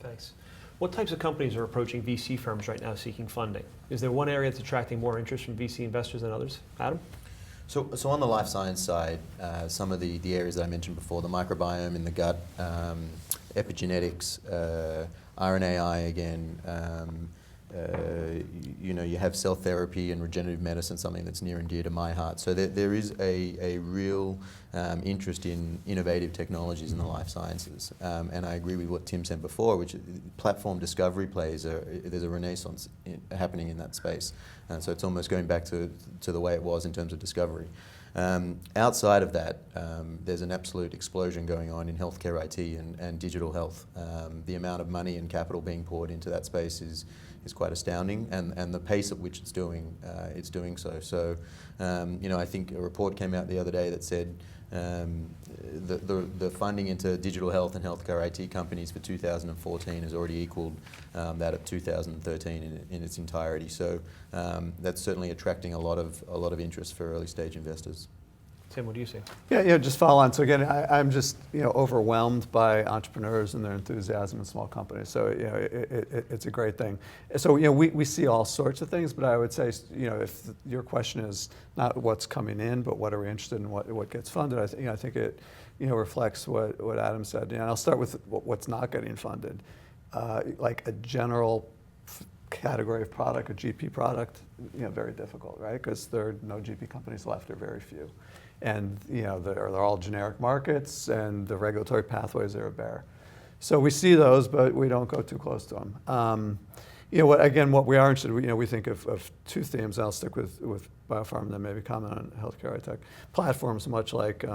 Thanks. What types of companies are approaching VC firms right now seeking funding? Is there one area that's attracting more interest from VC investors than others? Adam? So on the life science side, some of the areas that I mentioned before, the microbiome in the gut, epigenetics, RNAi again, you have cell therapy and regenerative medicine, something that's near and dear to my heart. So there is a real interest in innovative technologies in the life sciences. And I agree with what Tim said before, which platform discovery plays, there's a renaissance happening in that space. And so it's almost going back to the way it was in terms of discovery. Outside of that, there's an absolute explosion going on in healthcare IT and digital health. The amount of money and capital being poured into that space is quite astounding, and the pace at which it's doing so. So, I think a report came out the other day that said the funding into digital health and healthcare IT companies for 2014 has already equaled that of 2013 in its entirety. So that's certainly attracting a lot of interest for early stage investors. Tim, what do you see? Yeah, just follow on. So again, I'm just overwhelmed by entrepreneurs and their enthusiasm in small companies. So it's a great thing. So we see all sorts of things, but I would say if your question is not what's coming in, but what are we interested in, what gets funded, I think it reflects what Adam said. I'll start with what's not getting funded, like a general category of product, a GP product, very difficult, right? Because there are no GP companies left, or very few. And they're all generic markets, and the regulatory pathways are bare. So we see those, but we don't go too close to them. What we are interested in, we think of two themes. I'll stick with biopharma and then maybe comment on healthcare high tech. Platforms, much like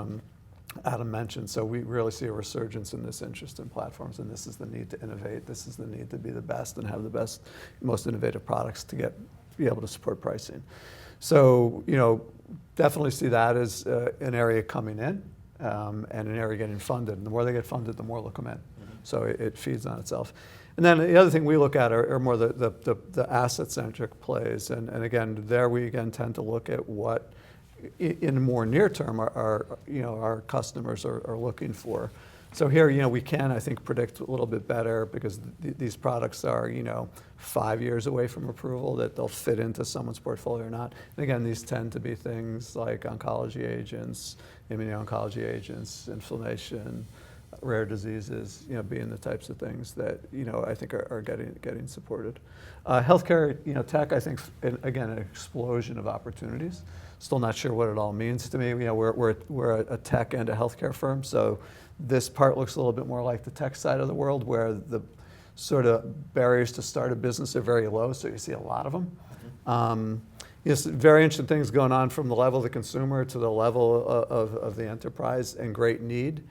Adam mentioned. So we really see a resurgence in this interest in platforms, and this is the need to innovate. This is the need to be the best and have the best, most innovative products to be able to support pricing. So, definitely see that as an area coming in and an area getting funded. And the more they get funded, the more they'll come in. Mm-hmm. So it feeds on itself. And then the other thing we look at are more the asset-centric plays. And again, there we again tend to look at what, in more near term, our customers are looking for. So here, we can, I think, predict a little bit better because these products are, 5 years away from approval, that they'll fit into someone's portfolio or not. And again, these tend to be things like oncology agents, immuno-oncology agents, inflammation, rare diseases, being the types of things that, I think are getting supported. Healthcare, tech, I think, again, an explosion of opportunities. Still not sure what it all means to me. We're a tech and a healthcare firm, so this part looks a little bit more like the tech side of the world, where the sort of barriers to start a business are very low, so you see a lot of them. Mm-hmm. Yes, very interesting things going on from the level of the consumer to the level of the enterprise, and great need,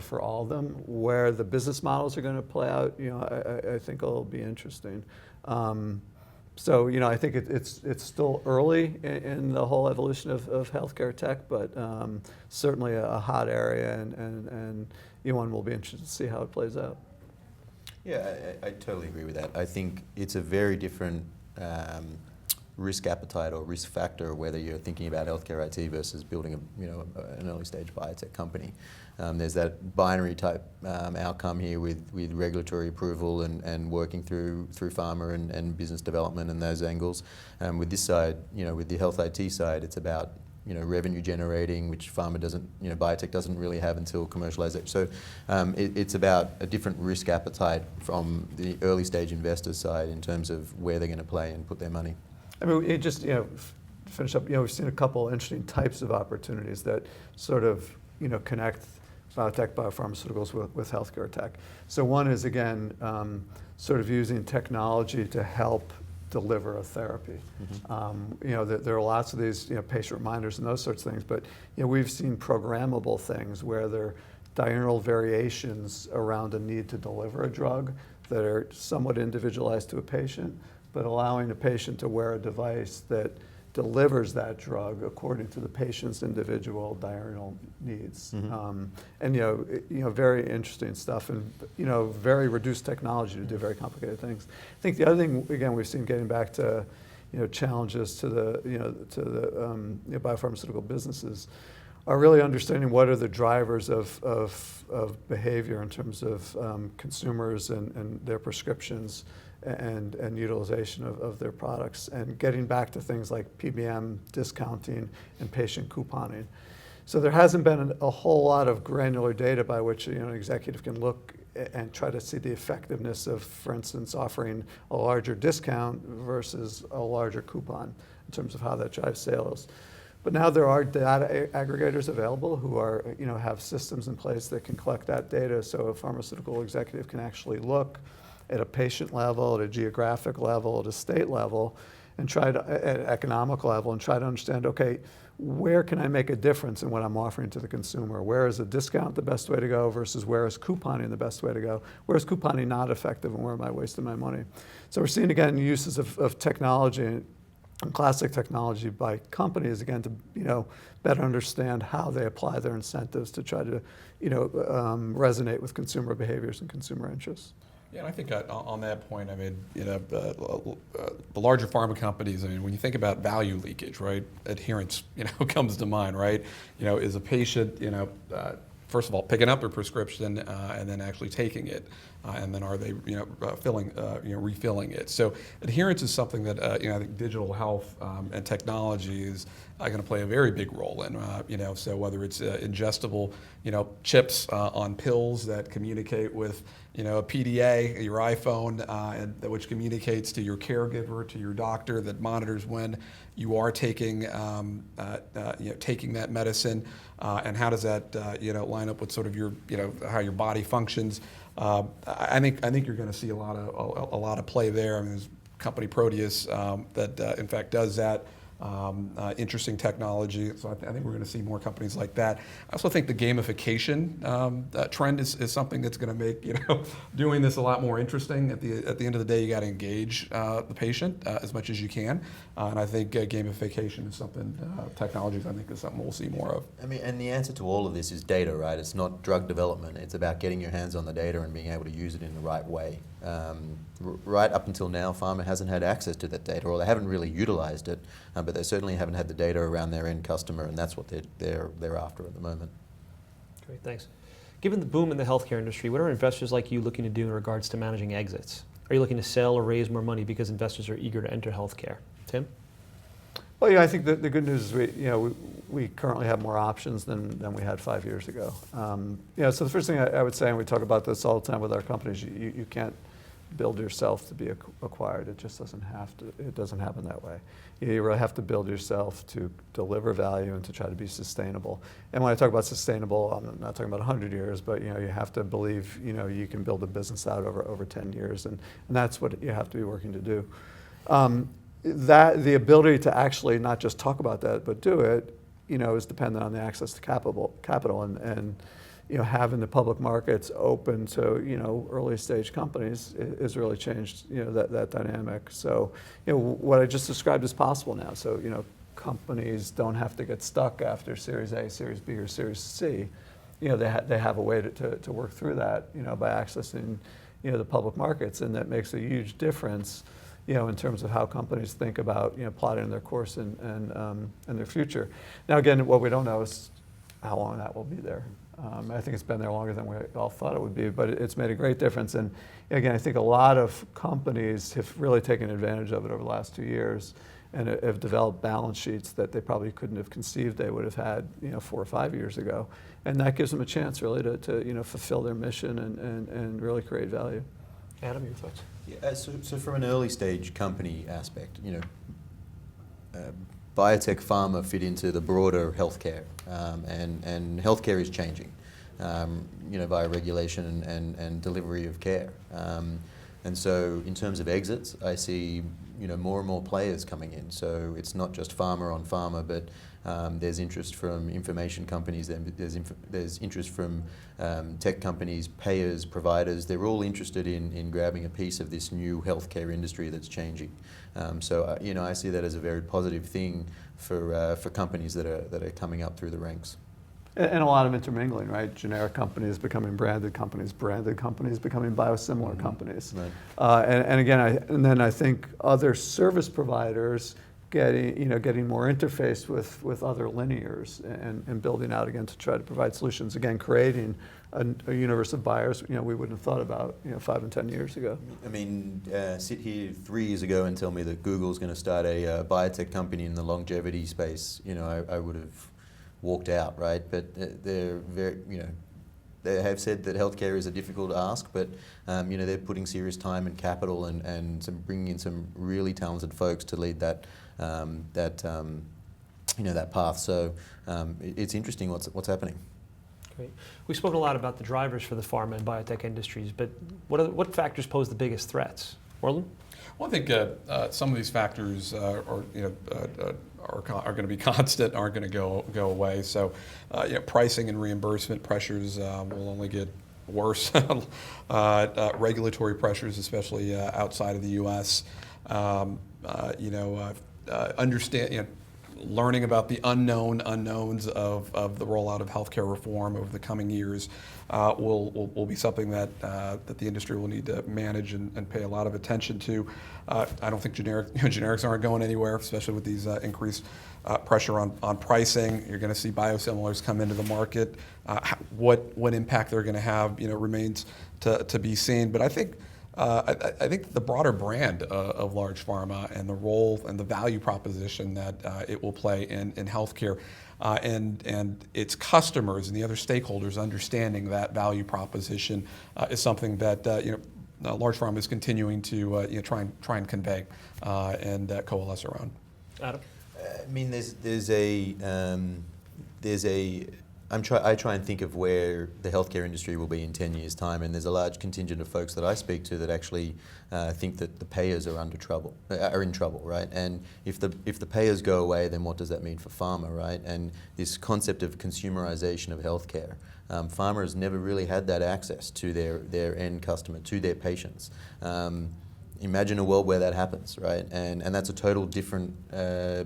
for all of them. Where the business models are going to play out, I think it'll be interesting. So, I think it's still early in the whole evolution of healthcare tech, but certainly a hot area, and one will be interested to see how it plays out. Yeah, I totally agree with that. I think it's a very different risk appetite or risk factor whether you're thinking about healthcare IT versus building an early stage biotech company. There's that binary type outcome here with regulatory approval and working through pharma and business development and those angles. With this side, with the health IT side, it's about revenue generating, which pharma doesn't, biotech doesn't really have until commercialization. So it's about a different risk appetite from the early stage investor side in terms of where they're going to play and put their money. I mean, it just, finish up, we've seen a couple interesting types of opportunities that sort of, connect biotech, biopharmaceuticals with healthcare tech. So one is, again, sort of using technology to help deliver a therapy. Mm-hmm. There are lots of these, patient reminders and those sorts of things, but we've seen programmable things where there are diurnal variations around a need to deliver a drug that are somewhat individualized to a patient, but allowing a patient to wear a device that delivers that drug according to the patient's individual diurnal needs. Mm-hmm. And very interesting stuff, and very reduced technology to do very complicated things. I think the other thing, again, we've seen, getting back to challenges to the biopharmaceutical businesses, are really understanding what are the drivers of behavior in terms of consumers and their prescriptions and utilization of their products, and getting back to things like PBM, discounting, and patient couponing. So there hasn't been a whole lot of granular data by which an executive can look and try to see the effectiveness of, for instance, offering a larger discount versus a larger coupon in terms of how that drives sales. But now there are data aggregators available who are, have systems in place that can collect that data, so a pharmaceutical executive can actually look at a patient level, at a geographic level, at a state level, and at an economic level, and try to understand, okay, where can I make a difference in what I'm offering to the consumer? Where is a discount the best way to go versus where is couponing the best way to go? Where is couponing not effective, and where am I wasting my money? So we're seeing, again, uses of technology and classic technology by companies, again, to better understand how they apply their incentives to try to resonate with consumer behaviors and consumer interests. Yeah, and I think on that point, I mean, the larger pharma companies, I mean, when you think about value leakage, right, adherence, comes to mind, right? Is a patient, first of all, picking up their prescription and then actually taking it, and then are they, refilling it? So adherence is something that I think digital health and technology is going to play a very big role in. So whether it's ingestible, chips on pills that communicate with, a PDA, your iPhone, which communicates to your caregiver, to your doctor, that monitors when you are taking, taking that medicine, and how does that, line up with sort of your, how your body functions. I think you're going to see a lot of play there. I mean, there's a company Proteus that in fact does that. Interesting technology, so I think we're going to see more companies like that. I also think the gamification trend is something that's going to make doing this a lot more interesting. At the end of the day, you got to engage the patient as much as you can, and I think gamification is something technologies I think is something we'll see more of. I mean, and the answer to all of this is data, right? It's not drug development. It's about getting your hands on the data and being able to use it in the right way. Right up until now, pharma hasn't had access to that data, or they haven't really utilized it, but they certainly haven't had the data around their end customer, and that's what they're after at the moment. Great, thanks. Given the boom in the healthcare industry, what are investors like you looking to do in regards to managing exits? Are you looking to sell or raise more money because investors are eager to enter healthcare? Tim? Well, yeah, I think the good news is we currently have more options than we had 5 years ago. So the first thing I would say, and we talk about this all the time with our companies, you can't build yourself to be acquired. It just doesn't have to. It doesn't happen that way. You really have to build yourself to deliver value and to try to be sustainable. And when I talk about sustainable, I'm not talking about 100 years, but you have to believe you can build a business out over 10 years, and that's what you have to be working to do. That the ability to actually not just talk about that but do it, is dependent on the access to capital and having the public markets open to early stage companies has really changed that dynamic. So what I just described is possible now. So companies don't have to get stuck after Series A, Series B, or Series C. They have a way to work through that by accessing the public markets, and that makes a huge difference in terms of how companies think about plotting their course and their future. Now again, what we don't know is how long that will be there. I think it's been there longer than we all thought it would be, but it's made a great difference. And again, I think a lot of companies have really taken advantage of it over the last 2 years and have developed balance sheets that they probably couldn't have conceived they would have had 4 or 5 years ago. And that gives them a chance really to fulfill their mission and really create value. Adam, your thoughts? Yeah, so from an early stage company aspect, biotech, pharma fit into the broader healthcare, and healthcare is changing, via regulation and delivery of care. And so in terms of exits, I see more and more players coming in. So it's not just pharma on pharma, but there's interest from information companies, there's interest from tech companies, payers, providers. They're all interested in grabbing a piece of this new healthcare industry that's changing. So I see that as a very positive thing for companies that are coming up through the ranks. And a lot of intermingling, right? Generic companies becoming branded companies becoming biosimilar companies. Right. And again, then I think other service providers getting more interface with other linears and building out again to try to provide solutions. Again, creating a universe of buyers we wouldn't have thought about 5 and 10 years ago. I mean, sit here 3 years ago and tell me that Google's going to start a biotech company in the longevity space. I would have walked out, right? But they're very, they have said that healthcare is a difficult ask, but they're putting serious time and capital and bringing in some really talented folks to lead that path. So it's interesting what's happening. Great. We've spoken a lot about the drivers for the pharma and biotech industries, but what factors pose the biggest threats? Orland? Well, I think some of these factors are going to be constant, aren't going to go away. So, pricing and reimbursement pressures will only get worse. Regulatory pressures, especially outside of the U.S. learning about the unknown unknowns of the rollout of healthcare reform over the coming years will be something that the industry will need to manage and pay a lot of attention to. I don't think generics aren't going anywhere, especially with these increased pressure on pricing. You're going to see biosimilars come into the market. What impact they're going to have, remains to be seen. But I think the broader brand of large pharma and the role and the value proposition that it will play in healthcare, and its customers and the other stakeholders understanding that value proposition is something that large pharma is continuing to try and convey and coalesce around. Adam? I mean, I try and think of where the healthcare industry will be in 10 years' time, and there's a large contingent of folks that I speak to that actually think that the payers are in trouble, right? And if the payers go away, then what does that mean for pharma, right? And this concept of consumerization of healthcare, pharma has never really had that access to their end customer, to their patients. Imagine a world where that happens, right? And that's a total different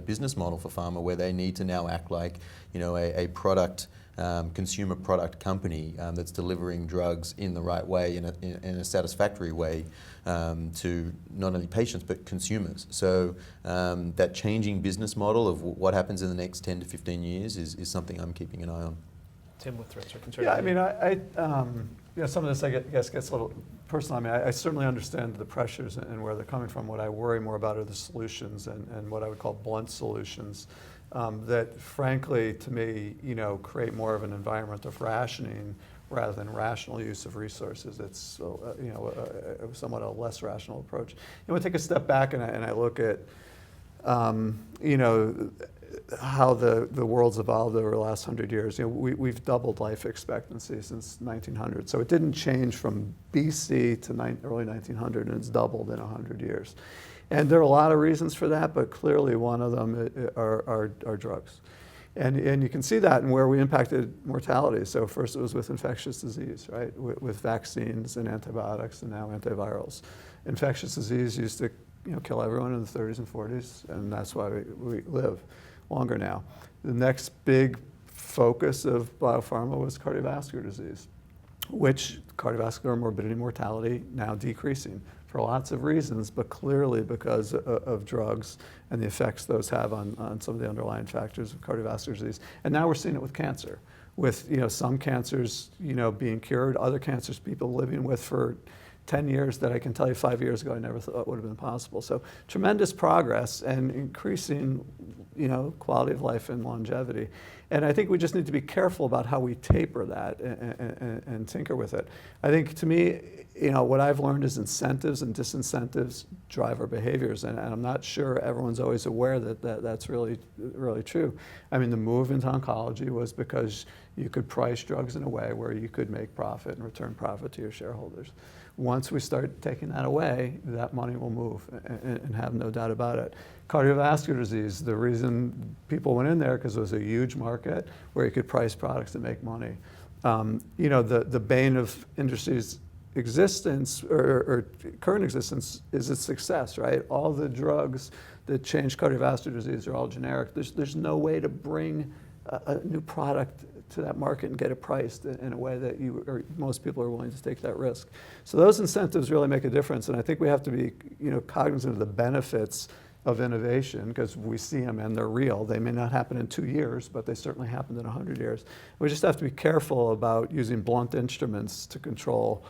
business model for pharma, where they need to now act like a product, consumer product company that's delivering drugs in the right way, in a satisfactory way to not only patients but consumers. So that changing business model of what happens in the next 10 to 15 years is something I'm keeping an eye on. Tim, what threats are concerning Yeah, I you? mean, some of this I guess gets a little personal. I mean, I certainly understand the pressures and where they're coming from. What I worry more about are the solutions and what I would call blunt solutions that, frankly, to me, create more of an environment of rationing rather than rational use of resources. It's somewhat a less rational approach. We take a step back and I look at how the world's evolved over the last 100 years. We've doubled life expectancy since 1900. So it didn't change from BC to early 1900, and it's doubled in 100 years. And there are a lot of reasons for that, but clearly one of them are drugs. And you can see that in where we impacted mortality. So first it was with infectious disease, right? With vaccines and antibiotics and now antivirals. Infectious disease used to kill everyone in the 30s and 40s, and that's why we live longer now. The next big focus of biopharma was cardiovascular disease, which cardiovascular morbidity and mortality now decreasing for lots of reasons, but clearly because of drugs and the effects those have on some of the underlying factors of cardiovascular disease. And now we're seeing it with cancer, with some cancers being cured, other cancers people living with for 10 years that I can tell you 5 years ago I never thought would have been possible. So tremendous progress and increasing quality of life and longevity. And I think we just need to be careful about how we taper that and tinker with it. I think, to me, what I've learned is incentives and disincentives drive our behaviors, and I'm not sure everyone's always aware that that's really true. I mean, the move into oncology was because you could price drugs in a way where you could make profit and return profit to your shareholders. Once we start taking that away, that money will move, and have no doubt about it. Cardiovascular disease, the reason people went in there because it was a huge market where you could price products to make money. The bane of industry's existence or current existence is its success, right? All the drugs that change cardiovascular disease are all generic. There's no way to bring a new product to that market and get it priced in a way that most people are willing to take that risk. So those incentives really make a difference, and I think we have to be cognizant of the benefits of innovation, because we see them and they're real. They may not happen in 2 years, but they certainly happened in 100 years. We just have to be careful about using blunt instruments to control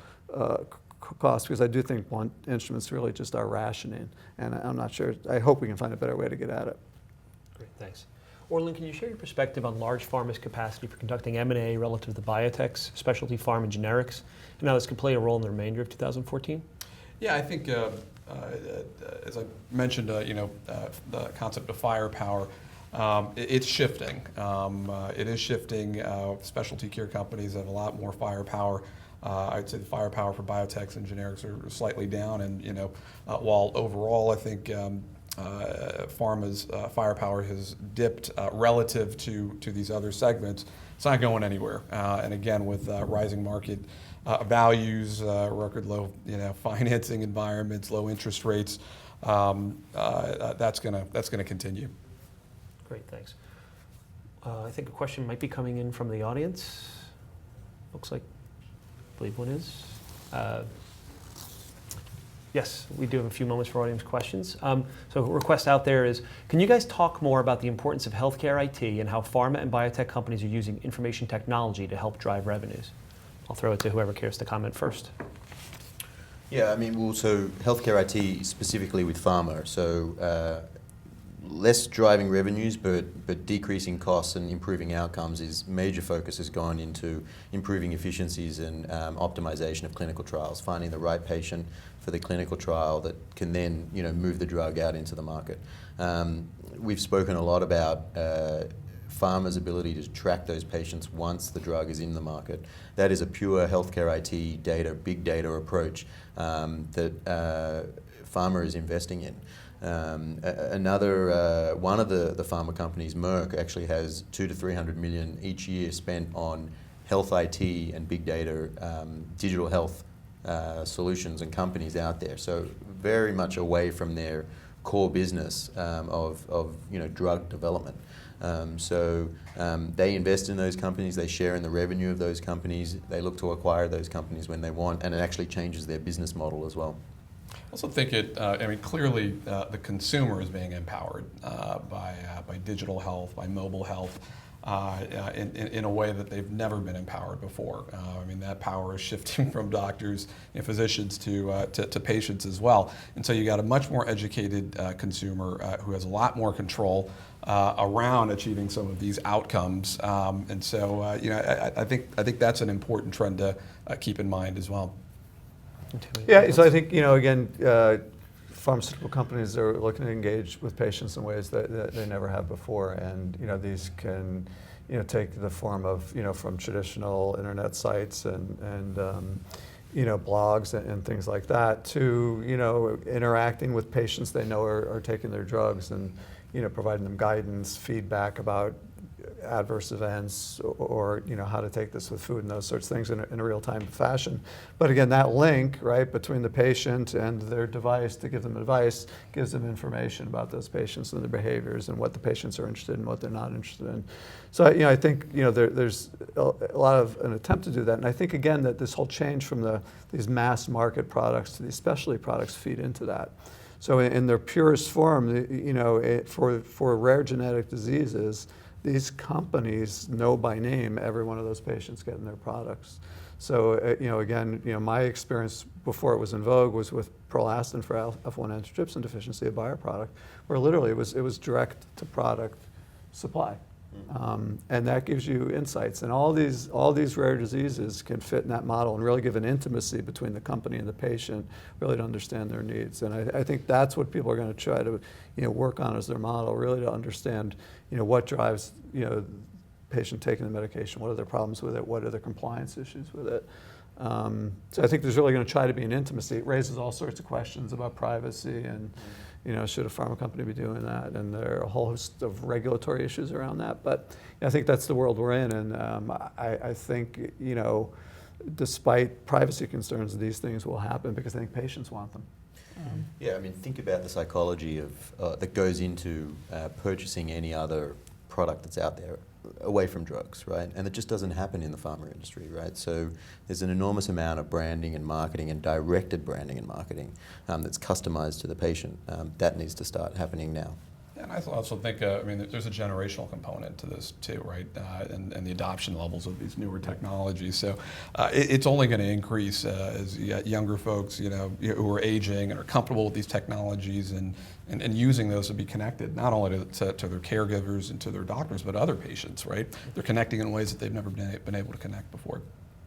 costs, because I do think blunt instruments really just are rationing, and I'm not sure. I hope we can find a better way to get at it. Great, thanks. Orlin, can you share your perspective on large pharma's capacity for conducting M&A relative to biotechs, specialty pharma, and generics, and how this could play a role in the remainder of 2014? Yeah, I think, as I mentioned, the concept of firepower, it's shifting. It is shifting. Specialty care companies have a lot more firepower. I'd say the firepower for biotechs and generics are slightly down, and while overall I think pharma's firepower has dipped relative to these other segments, it's not going anywhere. And again, with rising market values, record low financing environments, low interest rates, that's gonna continue. Great, thanks. I think a question might be coming in from the audience. Looks like, I believe one is. Yes, we do have a few moments for audience questions. So a request out there is, can you guys talk more about the importance of healthcare IT and how pharma and biotech companies are using information technology to help drive revenues? I'll throw it to whoever cares to comment first. Yeah, I mean, well, so healthcare IT specifically with pharma, so less driving revenues, but decreasing costs and improving outcomes is major focus has gone into improving efficiencies and optimization of clinical trials, finding the right patient for the clinical trial that can then, you know, move the drug out into the market. We've spoken a lot about pharma's ability to track those patients once the drug is in the market. That is a pure healthcare IT data, big data approach that pharma is investing in. Another one of the pharma companies, Merck, actually has $200 to $300 million each year spent on health IT and big data, digital health solutions and companies out there. So very much away from their core business of you know, drug development. They invest in those companies, they share in the revenue of those companies, they look to acquire those companies when they want, and it actually changes their business model as well. I also think I mean, clearly the consumer is being empowered by digital health, by mobile health, in a way that they've never been empowered before. I mean, that power is shifting from doctors and physicians to patients as well. And so you got a much more educated consumer who has a lot more control around achieving some of these outcomes. And so, you know, I think that's an important trend to keep in mind as well. Yeah, so I think, you know, again, pharmaceutical companies are looking to engage with patients in ways that they never have before, and you know, these can, you know, take the form of, you know, from traditional internet sites and you know, blogs and things like that to, you know, interacting with patients they know are taking their drugs and, you know, providing them guidance, feedback about adverse events or you know, how to take this with food and those sorts of things in a real-time fashion. But again, that link, right, between the patient and their device to give them advice gives them information about those patients and their behaviors and what the patients are interested in and what they're not interested in. So you know, I think, you know, there's a lot of an attempt to do that, and I think again that this whole change from these mass market products to these specialty products feed into that. So in their purest form, you know, for rare genetic diseases, these companies know by name every one of those patients getting their products. So, you know, again, you know, my experience before it was in vogue was with Prolastin for alpha-1 antitrypsin deficiency, a Bayer product, where literally it was direct to product supply. And that gives you insights. And all these rare diseases can fit in that model and really give an intimacy between the company and the patient, really to understand their needs. And I think that's what people are going to try to, you know, work on as their model, really to understand, you know, what drives, you know, patient taking the medication, what are their problems with it, what are their compliance issues with it. So I think there's really going to try to be an intimacy. It raises all sorts of questions about privacy and, you know, should a pharma company be doing that? And there are a whole host of regulatory issues around that. But I think that's the world we're in. And I think, you know, despite privacy concerns, these things will happen because I think patients want them. Yeah, I mean, think about the psychology of that goes into purchasing any other product that's out there away from drugs, right? And it just doesn't happen in the pharma industry, right? So there's an enormous amount of branding and marketing and directed branding and marketing that's customized to the patient. That needs to start happening now. And I also think, I mean, there's a generational component to this too, right? And the adoption levels of these newer technologies. So it's only going to increase as you got younger folks, you know, who are aging and are comfortable with these technologies and using those to be connected, not only to their caregivers and to their doctors, but other patients, right? They're connecting in ways that they've never been able to connect before.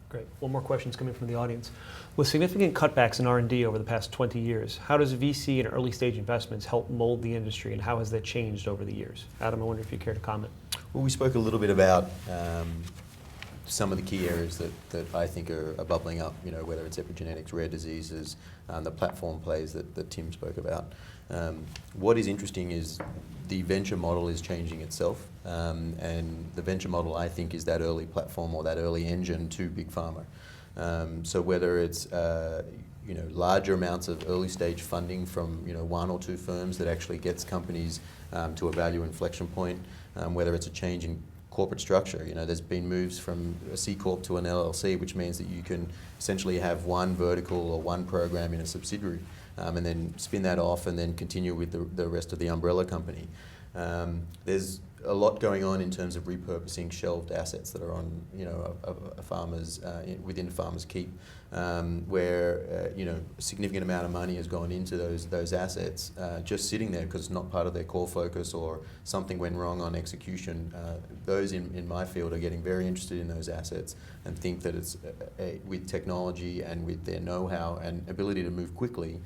Great. One more question coming from the audience. With significant cutbacks in R&D over the past 20 years, how does VC and early stage investments help mold the industry, and how has that changed over the years? Adam, I wonder if you care to comment. Well, we spoke a little bit about some of the key areas that I think are bubbling up, you know, whether it's epigenetics, rare diseases, the platform plays that Tim spoke about. What is interesting is the venture model is changing itself, and the venture model, I think, is that early platform or that early engine to big pharma. So whether it's larger amounts of early stage funding from one or two firms that actually gets companies to a value inflection point, whether it's a change in corporate structure. There's been moves from a C Corp to an LLC, which means that you can essentially have one vertical or one program in a subsidiary, and then spin that off and then continue with the rest of the umbrella company. There's a lot going on in terms of repurposing shelved assets that are on, a farmer's within a farmer's keep, where a significant amount of money has gone into those assets, just sitting there because it's not part of their core focus or something went wrong on execution. Those in my field are getting very interested in those assets and think that it's with technology and with their know-how and ability to move quickly,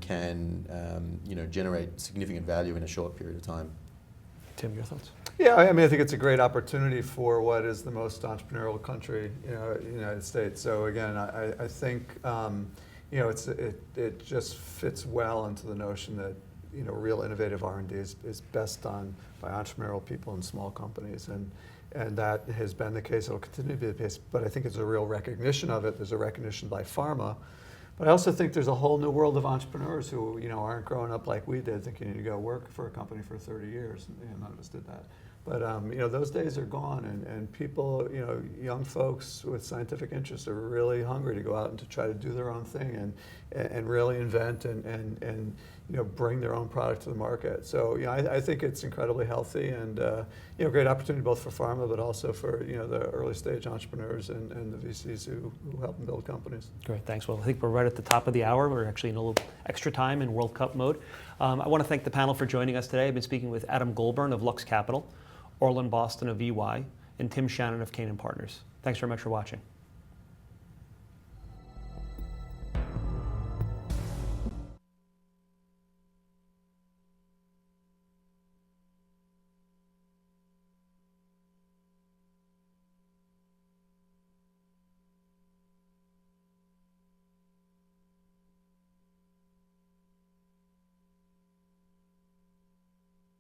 can generate significant value in a short period of time. Tim, your thoughts? Yeah, I mean, I think it's a great opportunity for what is the most entrepreneurial country, in the United States. So again, I think, it just fits well into the notion that, real innovative R&D is best done by entrepreneurial people in small companies. And that has been the case, it'll continue to be the case, but I think it's a real recognition of it. There's a recognition by pharma. But I also think there's a whole new world of entrepreneurs who, aren't growing up like we did, thinking you need to go work for a company for 30 years. None of us did that. But those days are gone, and people, young folks with scientific interests are really hungry to go out and to try to do their own thing and really invent and bring their own product to the market. So I think it's incredibly healthy and great opportunity both for pharma, but also for the early stage entrepreneurs and the VCs who help them build companies. Great, thanks. Well, I think we're right at the top of the hour. We're actually in a little extra time in World Cup mode. I want to thank the panel for joining us today. I've been speaking with Adam Goldburn of Lux Capital, Orland Boston of EY, and Tim Shannon of Canaan Partners. Thanks very much for watching.